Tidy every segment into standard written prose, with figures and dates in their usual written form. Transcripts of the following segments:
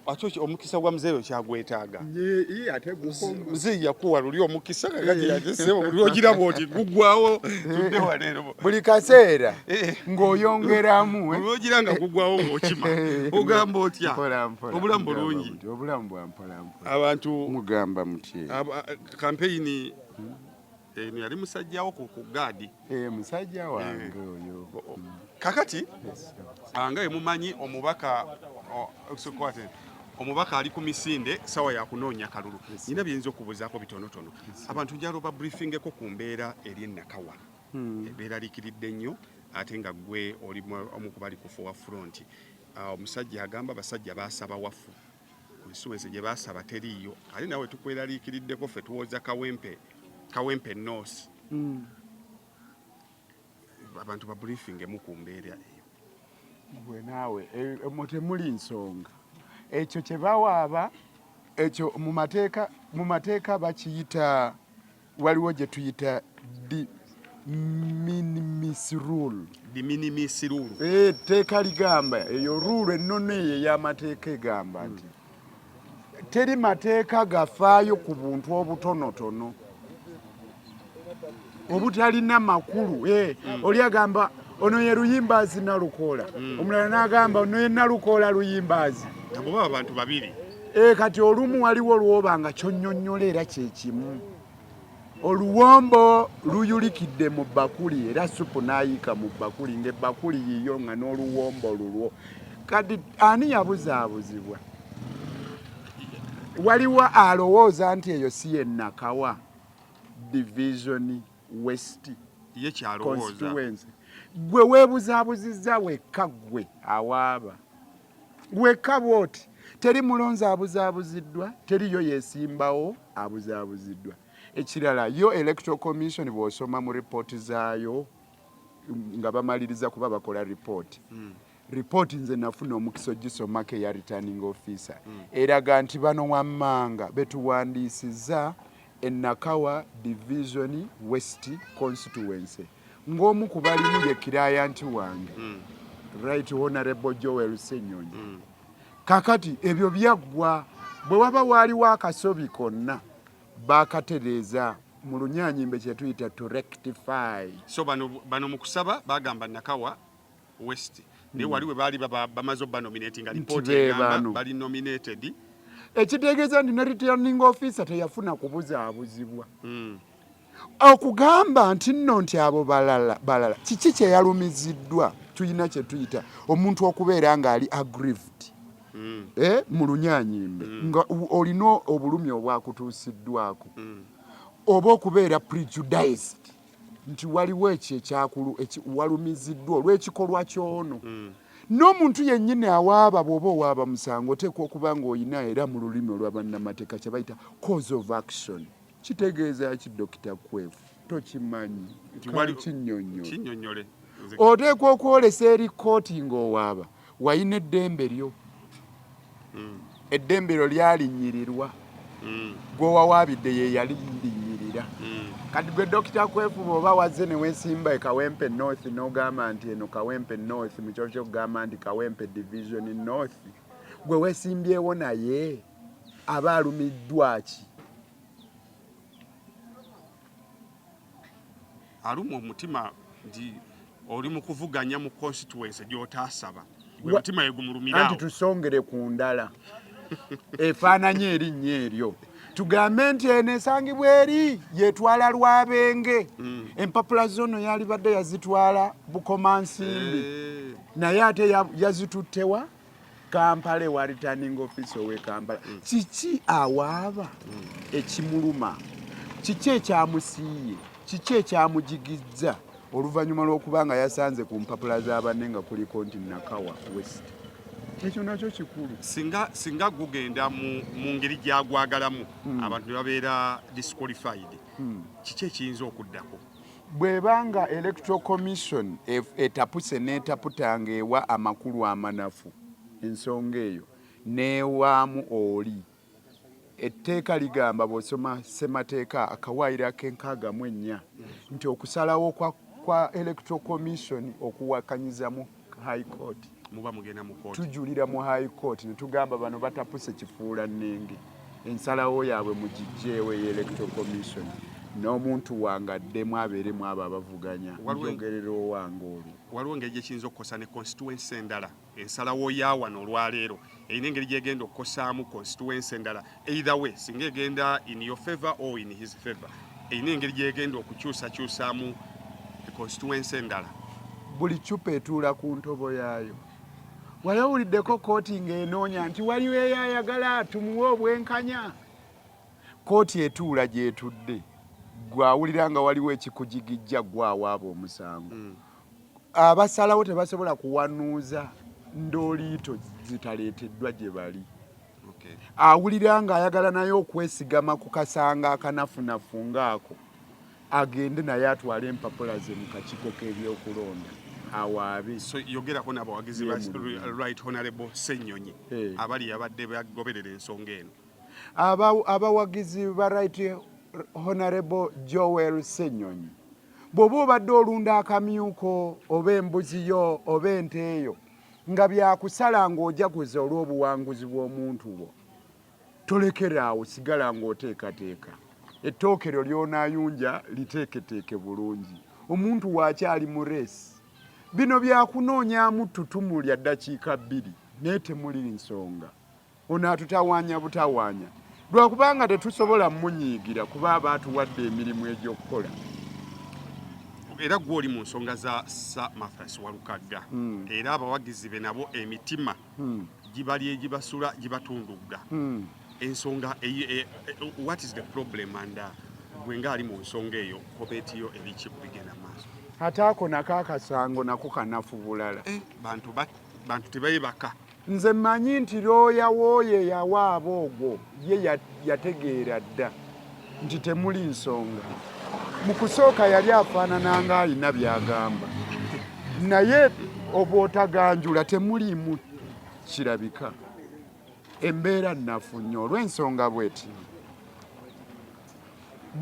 acho omukisa gwa mzee kyagwetaaga ye ate guko mzee yakuwa luli omukisa kati yajesebo lwogira boti gugwawo tudde walero buli kaseera ng'oyongeramu lwogira nga gugwawo ng'okima ogamba otya obulamu bulungi obulamu bwa mpola abantu mugamba mutye campaign eno yali musajjawo ku gaadi musajja wange oyo kakati angaye mumanyi omubaka ali ku misinde sawa ya kunoonya kalulu nina byinza okubuzaako bitonotono abantu njalo ba briefingeko ku mbeera eri ennakawa ebeera likiridde nnyo ate nga gwe oli omu ku bali ku forward front omusajja agamba basajja basaba wafu constituency gye basaba teriiyo ate nawe tukweraliikiriddeko ffe tuwoza kawempe north abantu ba briefingemu ku mbeera eyo gwe naawe temuli nsonga ekyo kye bawaaba ekyo mu mateeka bakiyita waliwo gye tuyita de minimis rule etteeka ligamba eyo rule ennono eyo ey'amateeka egamba nti teri mateeka gafaayo ku buntu obutonotono obutalina makulu oli agamba ono ye Luyimbazi Nalukoola omulala n'agamba ono ye Nalukoola Luyimbazi abo baba abantu babiri kati olumu waliwo lwoba nga kyonnyonnyola era kye kimu oluwombo luyulikidde mu bakuli era supu n'ayiika mu bakuli ng'ebbakuli yiyo nga n'oluwombo lulwo kati ani yabuzaabuzibwa waliwo alowooza nti eyo si ye Nakawa division west ye kyalowooza gwe weebuzaabuzizza wekka gwe awaaba wekka bwoti teri mulonzi abuzaabuziddwa teriyo yeesimbawo abuzaabuziddwa ekirala yo electoral commission bw'osoma mu ripooti zaayo nga bamaliriza kuba bakola ripooti ripooti nze nafuna omukisa ogisomako eya returning officer eraga nti bano wammanga betuwandiisizza Nakawa division west constituency ng'omu ku balimu ye kirayanti wange right honorable Joel Ssenyonyi kakati ebyo byaggwa bwe waba waaliwo akasobi konna bakatereeza mu Lunyanyimbe kye tuyita to rectify so bano mu kusaba bagamba Nakawa west naye wali we baali bamaze banominating report egamba bali nominated ekitegeeza nti ne returning officer teyafuna kubuzaabuzibwa okugamba nti nno nti abo balala kiki kye yalumiziddwa tulina kye tuyita omuntu okubeera ng'ali aggrieved mu Lunyanyimbe nga olina obulumi obwakutuusiddwako oba okubeera prejudiced nti waliwo ekyo ekyakulu walumiziddwa olw'ekikolwa kyono n'omuntu yennyini awaaba bw'oba owaaba musango oteekwa okuba ng'olina era mu lulimi olw'abannamateeka kye bayita cause of action kitegeeza ki Dr. Kwefu tokimanyi kinnyonnyole oteekwa okwolesa eri kkooti ng'owaaba wayina eddembe lyo eddembe lyo lyalinyirirwa gwe wawaabidde ye yalinyiririra kati gwe Dr. Kwefu bw'oba wazze ne weesimba e Kawempe North n'ogamba nti eno Kawempe North mu kyo ky'okugamba nti Kawempe Division North gwe weesimbyewo naye aba alumiddwa ki alumwa omutima nti oli mu kuvuganya mu constituency gy'otaasaba gwe mutima yegumulumiraawo anti tusongere ku ndala efaananye erinnya eryo tugambe nti eno esangibwa eri yetwala Lwabenge empapula zono yali badde yazitwala Bukomansimbi naye ate yazituttewa Kampala wa returning officer ow'e Kampala kiki awaaba ekimuluma kiki ekyamusiiye kiki ekyamujigizza oluvannyuma lw'okuba nga yasanze ku mpapula z'abanne nga kuliko nti Nakawa west ekyo nakyo kikulu singa gugenda mu ngeri gyagwagalamu abantu ne babeera disqualified kiki ekiyinza okuddako bw'ebanga electoral commission etapuse n'etaputanga ewa amakulu amanafu ensonga eyo n'ewaamu oli etteeka ligamba bw'osoma ssemateeka akawaayiro ak'enkaaga nti okusalawo kwa electoral commission okuwakanyiza mu high court muba mugenda mu kooti tujulira mu high court ne tugamba bano batapuse kifuula nnenge ensalawo yaabwe mugijjeewo electoral commission n'omuntu wangaddemu abeeremu abo abavuganya njogerera owange olwo waliwo engeri gyekiyinza okukosa ne constituency endala ensalawo ya wano olwaleero erina engeri gyegenda okukosaamu constituency endala either way singa egenda in your favor or in his favor erina engeri gyegenda okukyusakyusaamu constituency endala buli cupa etuula ku ntobo yaayo wayawuliddeko kooti ng'enoonya nti waliwo eyayagala tumuwe obwenkanya kooti etuula gyetudde gwawulira nga waliwo ekikujigijja gwawaaba omusango abasalawo tebasobola kuwanuuza ndooliito zitaleeteddwa gye bali awulira ng'ayagala naye okwesigama ku kasanga akanafunafu ng'ako agende naye atwale empapula ze mu kakiiko k'ebyokulonda awaabe so yogerako n'abawagizi ba right honorable Ssenyonyi abali abadde bagoberera ensonga eno abawagizi ba right honorable Joel Ssenyonyi bw'oba obadde olunda akamyuko oba embuzi yo oba ente eyo nga byakusala ng'ojaguza olw'obuwanguzi bw'omuntu bwo tolekeraawo sigala ng'oteekateeka ettookero ly'onaayunja liteeketeeke bulungi omuntu waakyali mu reesi bino byakunoonyaamu ttutumu lya ddakiika 2 naye temuli nsonga onaatutawaanya butawaanya lwakubanga tetusobola munyiigira kuba abaatuwadde emirimu egy'okukola era gwe oli mu nsonga za Sir Mathias Walukagga era abawagizi be nabo emitima gibali egibasula gibatundugga ensonga what is the problem and gwe ngaali mu nsonga eyo kobeetiyo eriki kubigenda maaso ate ako nako akasango nako kanafu bulala bantu tebayebaka nze mmanyi nti looya wooye yawaaba ogwo ye yategeera dda nti temuli nsonga mu kusooka yali afaanana nga alina by'agamba naye oba otaganjula temuliimu kirabika embeera nnafu nnyo olw'ensonga bweti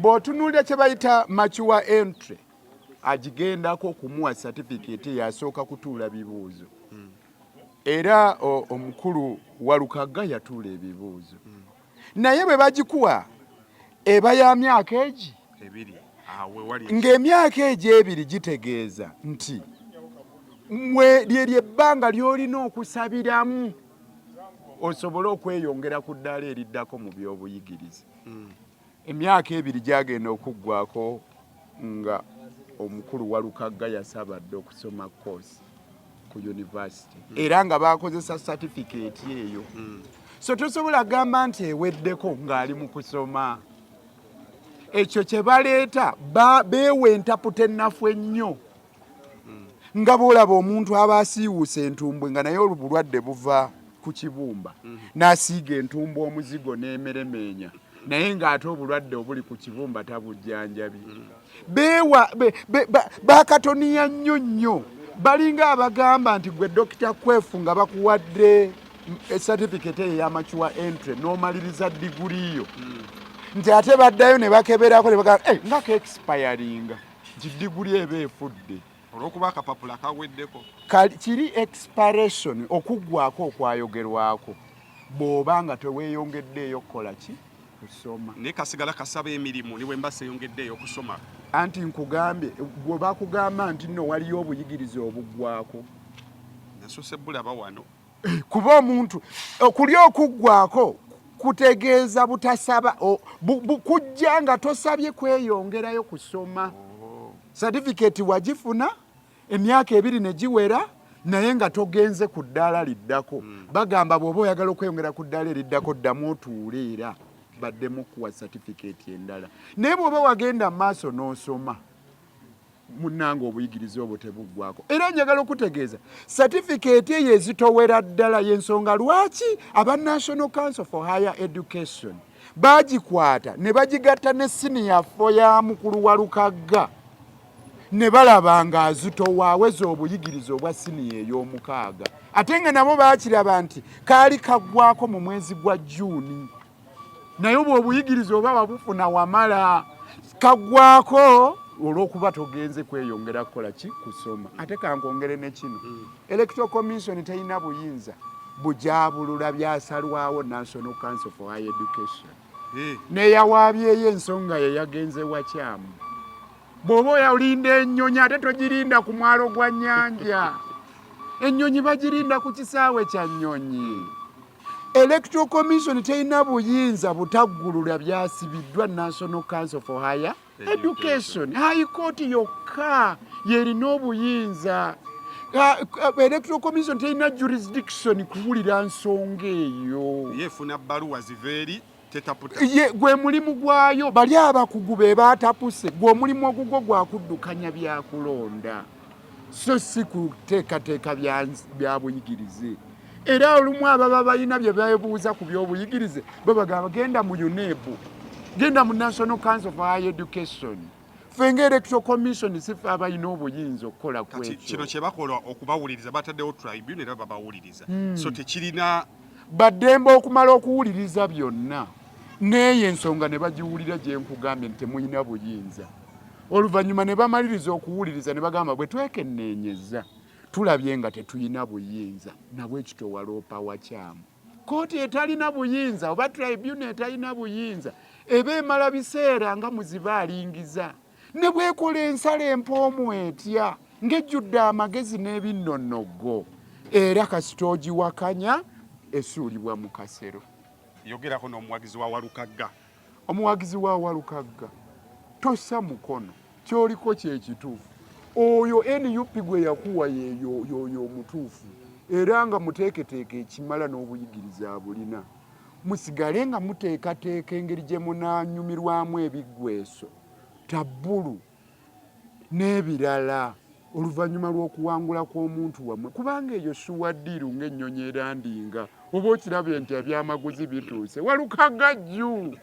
bw'otunuulira kye bayita mature entry agigendako okumuwa certificate yasooka kutuula bibuuzo era omukulu Walukagga yatuula ebibuuzo naye bwe bagikuwa eba ya myaka egi ng'emyaka egyo 2 gitegeeza nti lyeryo ebbanga ly'olina okusabiramu osobole okweyongera ku ddaala eriddako mu by'obuyigirize emyaka 2 gyagenda okuggwako nga omukulu Walukagga yasabadde okusoma course ku university era nga bakozesa certificate eyo so tosobola gamba nti eweddeko ng'ali mu kusoma ekyo kye baleeta beewentaputa ennafu ennyo nga bw'olaba omuntu aba asiiwuusa entumbwe nga naye obulwadde buva ku kibumba n'asiiga entumbwe omuzigo n'emeremeenya naye ng'ate obulwadde obuli ku kibumba tabujjanjabi bakatoniya nnyo balinga abagamba nti gwe Dr. Kwefu nga bakuwadde certificate ey'amature entry n'omaliriza diguri yo nti ate baddayo ne bakeberako ne bagamba nga ke-expiringa nti diguri eba efudde olw'okuba akapapula kaweddeko kiri expiration okuggwako okwayogerwako bw'oba nga teweeyongeddeeyo kukola ki kusoma naye kasigala kasaba emirimu niwe mba seeyongeddeeyo okusoma anti nkugambye bwe bakugamba nti nno waliyo obuyigirize obuggwako nasose bulaba wano kuba omuntu okuli okuggwako kutegeeza butasaba kujja nga tosabye kweyongerayo kusoma certificate wagifuna emyaka 2 ne giwera naye nga togenze ku ddaala liddako bagamba bw'oba oyagala okweyongera ku ddaala eriddako ddamu otuule era baddemu kuwa certificate endala naye bw'oba wagenda mu maaso n'osoma munnanga obuyigirize obwo tebuggwako era njagala okutegeeza certificate eyo ezitowera ddala y'ensonga lwaki aba National Council for Higher Education bagikwata ne bagigatta ne senior fo ya mukulu Walukagga ne balaba nga azitowa aweza obuyigirize obwa senior ey'omukaaga ate nga nabo baakiraba nti kaali kaggwako mu mwezi gwa June naye obwo obuyigirize oba wabufuna wamala kaggwako olw'okuba togenze kweyongera kukola ki kusoma. Ate kankongere ne kino Electoral Commission terina buyinza bujabulula byasalwawo National Council for Higher Education neyawaabyeyo ensonga ye yagenze wakyamu. Bw'oba oyalinda ennyonyi ate togirinda ku mwalo gwa nnyanja, ennyonyi bagirinda ku kisaawe kya nnyonyi. Electoral Commission terina buyinza butaggulula byasibiddwa National Council for Higher Education. High Court yokka yerina obuyinza. Electoral Commission terina jurisdiction kuwulira nsonga eyo. Yefuna bbaluwa ziveeri tetaputa. Gwe mulimu gwayo bali abakugu be baatapuse, gwe omulimu ogugwo gwakuddukanya byakulonda, so si kuteekateeka bya buyigirize. Era olumu ababa balina bye beebuuza ku by'obuyigirize babagamba genda mu UNEB, genda mu National Council for Higher Education. Ffe ng'Electoral Commission sife abalina obuyinza okukola ku ekyo. Kino kye bakola okubawuliriza, bataddewo tribune era babawuliriza. So tekirina baddembe okumala okuwuliriza byonna, neeyo ensonga ne bagiwulira gye nkugambye nti temulina buyinza. Oluvannyuma ne bamaliriza okuwuliriza ne bagamba bwe twekenneenyeza tulabye nga tetulina buyinza, nabwe ekito waloopa wakyamu. Kooti etalina buyinza oba tribune etalina buyinza eba emala biseera nga muzibaalingiza, ne bwekola ensala empoomu etya ng'ejjudde amagezi n'ebinnonogo, era kasita ogiwakanya esuulibwa mu kasero. yogerako n'omuwagizi wa Walukagga. Omuwagizi wa Walukagga tossa mukono kyoliko kyekituufu. Oyo NUP gwe yakuwa yoyo omutuufu era nga muteeketeeke ekimala n'obuyigiriza abulina. Musigale nga muteekateeka engeri gye munaanyumirwamu ebiggweso, tabbulu n'ebirala oluvannyuma lw'okuwangula kw'omuntu wammwe, kubanga eyo suwaddiru ng'ennyonyi erandinga oba okirabye nti ebyamaguzi bituuse. Walukagga jju.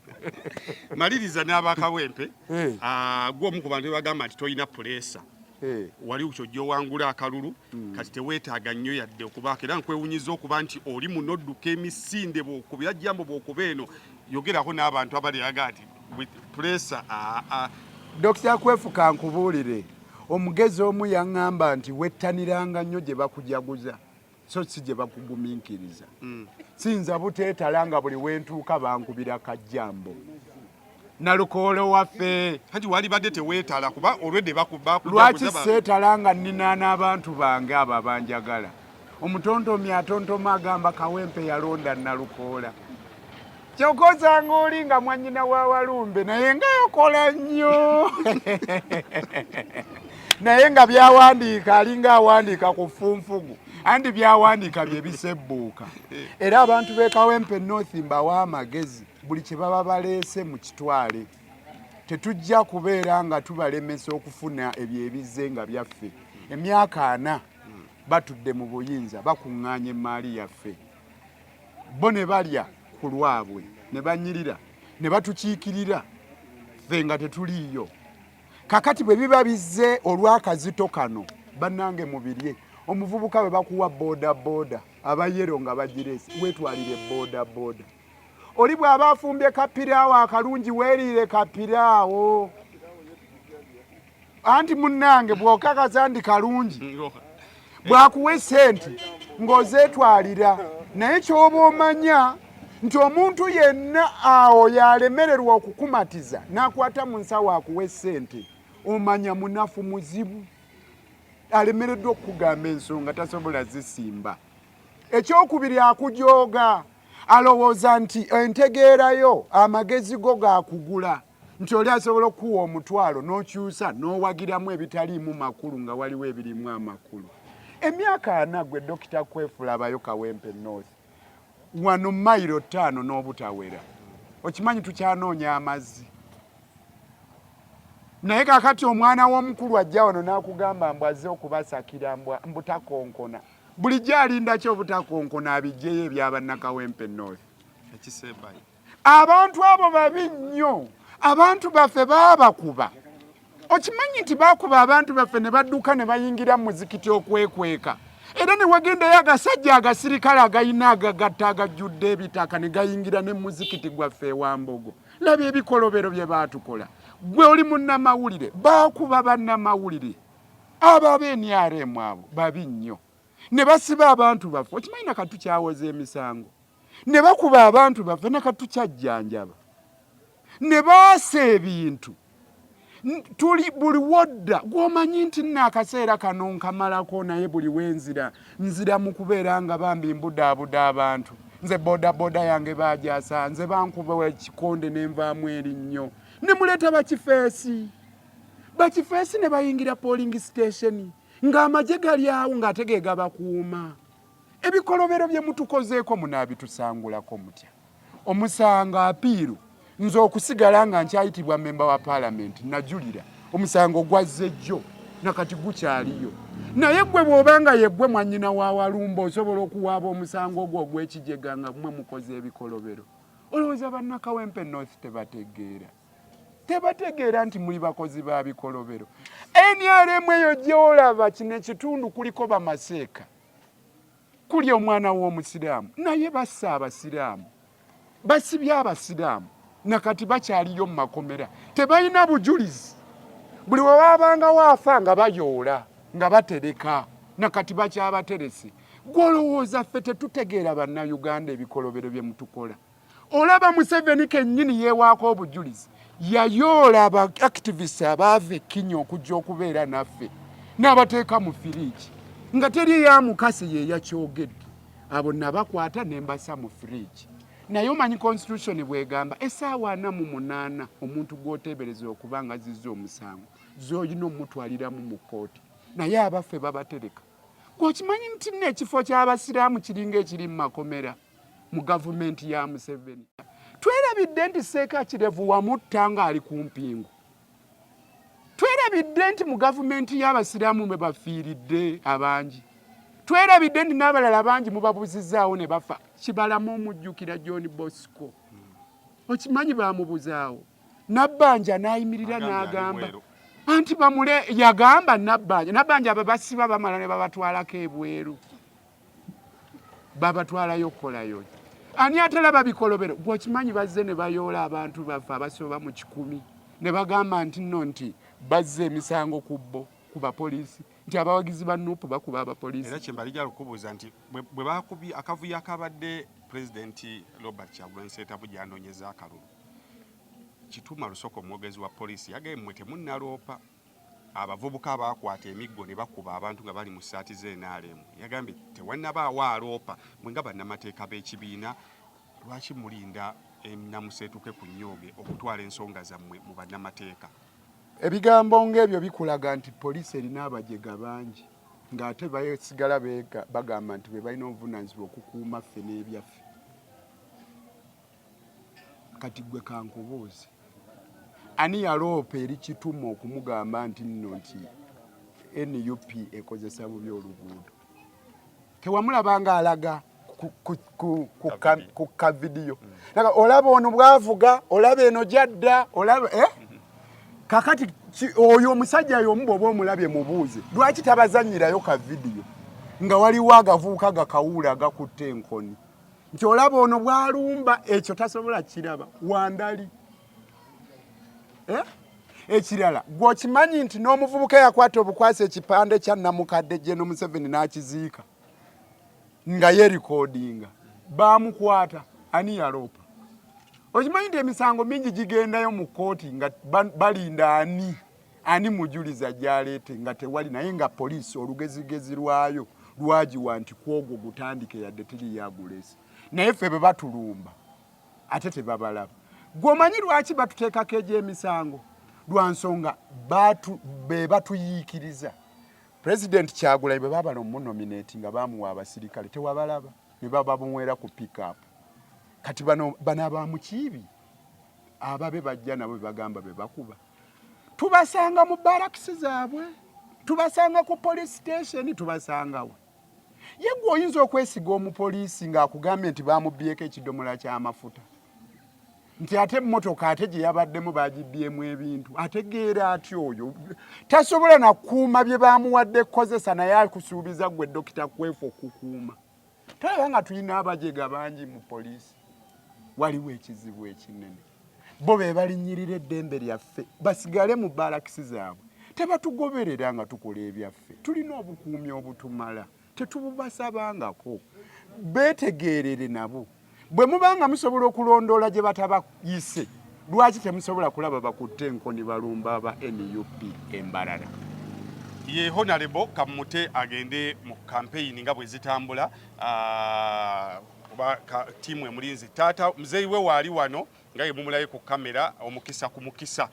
Maliriza n'abakawempe gw'omu ku bantu bagamba nti toyina puleesa. Wali kyojja owangula akalulu kati teweetaaga nnyo yadde okubaako, era nkwewunyiza okuba nti oli munodduka emisinde bw'okubira jambo bw'okuba eno. Yogerako n'abantu abaliaga nti puleesa. Dr. Kwefuka nkubuulire, omugezi omu yaŋŋamba nti wettaniranga nnyo gye bakujaguza so si gye bakugumiikiriza. Sinza buteetala nga buli wentuuka bankubira kajjambo. Nalukoolo waffe kati wali badde teweetala kuba olwedde lwaki seetala nga nnina n'abantu bange abo abanjagala. Omutontomi atontoma agamba Kawempe yalonda Nalukoola. Kyokozanga oli nga mwannyina wa Walumbe naye nga yokola nnyo. Naye nga byawandiika alinga awandiika ku funfugu, andi byawandiika bye bisebbuuka. Era abantu b'e Kawempe North mbawa amagezi buli kye baba baleese mu kitwale. Tetujja kubeera nga tubalemesa okufuna ebyo ebizze nga byaffe. Emyaka 4 batudde mu buyinza bakuŋŋaanya emmaali yaffe. Bo ne balya ku lwabwe ne banyirira ne batukiikirira ffe nga tetuliiyo. Kakati bwe biba bizze olw'akazito kano bannange mubirye. Omuvubuka bwe bakuwa boda abayero nga bagireese weetwalire boda. Oli bw'aba afumbye kapiraawo akalungi weeriire kapiraawo. Anti munnange bw'okakasa ndi kalungi bw'akuwa essente ng'ozeetwalira, naye ky'oba omanya nti omuntu yenna awo yalemererwa okukumatiza n'akwata mu nsawo akuwa essente, omanya munafu muzibu alemereddwa okukugamba ensonga tasobola zisimba. Ekyokubiri akujooga, alowooza nti entegeerayo amagezi go gaakugula, nti oli asobola okuwa omutwalo n'okyusa n'owagiramu ebitaliimu makulu nga waliwo ebirimu amakulu. Emyaka 4 gwe Dr. Kwefulabayo Kawempe North wano mayiro 5 n'obutawera. Okimanyi tukyanoonya amazzi. Naye kakati omwana w'omukulu ajja wano n'akugamba mbu azze okubasakira mbutakonkona. Bulijjo alinda ki obutakonkona abijjeyo ebyabannakawempe North? Abantu abo babi nnyo. Abantu baffe baabakuba. Okimanyi nti baakuba abantu baffe ne badduka ne bayingira mu muzikiti okwekweka. Era ne wagendayo agasajja agasirikale agayina agagatta agajjudde ebitaka ne gayingira ne muzikiti gwaffe ewa Mbogo. Laba ebikolobero bye baatukola. gwe oli munnamawulire bakuba bannamawulire NRM abo babi nnyo ne basiba abantu baffe okimanyi nakati tukyawoza emisango ne bakuba abantu baffe nakati tukyajjanjaba ne baasa ebintu tuli buli wodda gwomanyi nti akaseera kano nkamalako naye buli wenzira nzira mu kubeera nga bambi mbudaabuda abantu nze bodaboda yange bajasa nze bankuba ekikonde nenvaamu erinnyo ne muleeta bakifeesi ne bayingira polling station ng'amagye gali awo ng'ate gabakuuma ebikolobero bye mutukozeeko munaabitusangulako mutya omusanga apiiru nze okusigala nga nkyayitibwa memba wa parliament najulira omusango gwazze jjo nakati gukyaliyo naye gwe bw'obanga yeggwe mwanyina wa Walumba osobola okuwaaba omusango ogwo ogw'ekijega nga mmwe mukoze ebikolobero olowooza bannakawempe North tebategeera nti muli bakozi ba bikolobero NRM eyo gy'olaba kino ekitundu kuliko bamaseeka kuli omwana w'omusiraamu naye bassa abasiraamu basibye abasiraamu nakati bakyaliyo mu makomera tebalina bujulizi buli we waabanga waafa nga bayoola nga batereka nakati bakyabaterese gw'olowooza ffe tetutegeera bannayuganda ebikolobero bye mutukola olaba Museveni kennyini yeewaako obujulizi yayoola aba activists abaava ekkinya okujja okubeera naffe n'abateeka mu firiigi nga teri eyamukasi ye yakyogedde abo nabakwata ne mbasa mu firiigi naye omanyi constitution bwegamba essaawa 48 omuntu gw'oteebereza okuba nga zizza omusango z'olina omutwaliramu mu kkooti naye abaffe babatereka gwokimanyi nti n'ekifo ky'abasiraamu kiringa ekiri mu makomera mu gavumenti ya Museveni twerabidde nti Seeka Kirevu wamutta nga ali ku mpingu twerabidde nti mu gavumenti y'abasiraamu mwe bafiiridde abangi twerabidde nti n'abalala bangi mubabuzizaawo ne bafa Kibalamu omujjukira John Bosco okimanyi bamubuzaawo Nabbanja n'ayimirira n'agamba anti bamule yagamba Nabbanja babasiba bamala ne babatwalako ebweru babatwalayo kukolayo ani atalaba bikolobero gwokimanyi bazze ne bayoola abantu baffe abasoba mu 100 ne bagamba nti nno nti bazze emisango kubbo ku bapoliisi nti abawagizi ba Nuupu bakuba abapoliisi era kyembalijja okubuuza nti bwe bakubye akavuyo akabadde pulezidenti Robert Kyagulanyi Ssentamu gy'anoonyeza akalulu Kituma Lusoko omwogezi wa poliisi yagambye mmwe temunnaloopa abavubuka abakwata emiggo ne bakuba abantu nga bali mu ssaati z'NRM yagambye tewannabaawo aloopa mwe nga bannamateeka b'ekibiina lwaki mulinda namuseetuke ku nnyooge okutwala ensonga zammwe mu bannamateeka ebigambo ng'ebyo bikulaga nti poliisi erina abajega bangi ng'ate basigala bagamba nti be balina obuvunaanyizibwa okukuuma ffe n'ebyaffe kati gwe kankubuuze ani yaloopa eri Kituma okumugamba nti nno nti NUP ekozesa bubi oluguudo tewamulabanga alaga ku kavidiyo olaba ono bwavuga olaba eno jadda olaba kakati oyo omusajja y'omu bw'oba omulabye mubuuze lwaki tabazanyirayo kavidiyo nga waliwo agavuuka gakawuula gakutte enkoni nti olaba ono bwalumba ekyo tasobola kiraba wandali ekirala gw'okimanyi nti n'omuvubuka yakwata obukwasi ekipande kya Namukadde General Museveni n'akiziika nga yeerikodinga baamukwata ani yaloopa okimanyi nti emisango mingi gigendayo mu kkooti nga balinda ani mujuliza gy'aleete nga tewali naye nga poliisi olugezigezi lwayo lwagiwa nti kwogwo gutandike yadde teri yagulesi naye ffe be batulumba ate tebabalaba gw'omanyi lwaki batuteekako egy'emisango lwa nsonga be batuyiikiriza President Kyagulanyi bwe babala omunominate nga bamuwa abasirikale tewabalaba ne babamuwera ku pick-up kati bano abamukiibi ababe bajja nabo bagamba be bakuba tubasanga mu barakisi zaabwe tubasanga ku police station tubasangawo ye gwe oyinza okwesiga omupoliisi ng'akugambye nti bamubbyeko ekidomola ky'amafuta nti ate emmotoka ate gye yabaddemu bagibbyemu ebintu ategeera ati oyo tasobola nakuuma bye bamuwadde kukozesa naye akusuubiza gwe Dokita Kwefu okukuuma talaba nga tulina abajega bangi mu poliisi waliwo ekizibu ekinene bo be balinyirira eddembe lyaffe basigale mu balakisi zaabwe tebatugoberera nga tukola ebyaffe tulina obukuumi obutumala tetububasabangako betegeerere nabo bwe mubanga musobola okulondoola gye batabayise lwaki temusobola kulaba bakutte enkoni balumba aba NUP embalala ye Honorable Kamute agende mu campaign nga bwe zitambula oba tiimu emulinzi taata muzeeyi we waali wano nga ye mumulaye ku kamera omukisa ku mukisa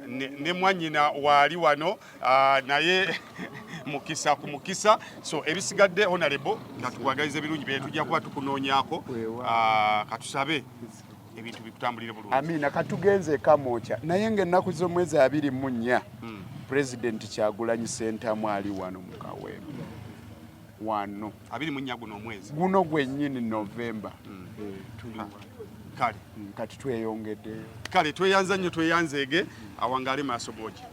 ne mwanyina waali wano naye mukisa ku mukisa so ebisigadde Honorable nga tukwagaliza birungi bye tujja kuba tukunoonyaako katusabe ebintu bikutambulire bulungi amina katugenze kamoocha naye ng'ennaku z'omwezi 24 President Kyagulanyi Ssentamu ali wano mu Kawempe wano 24 guno omwezi guno gwennyini November tuli kale kati tweyongeddeyo kale tweyanza nnyo tweyanzeege awangaale maaso googi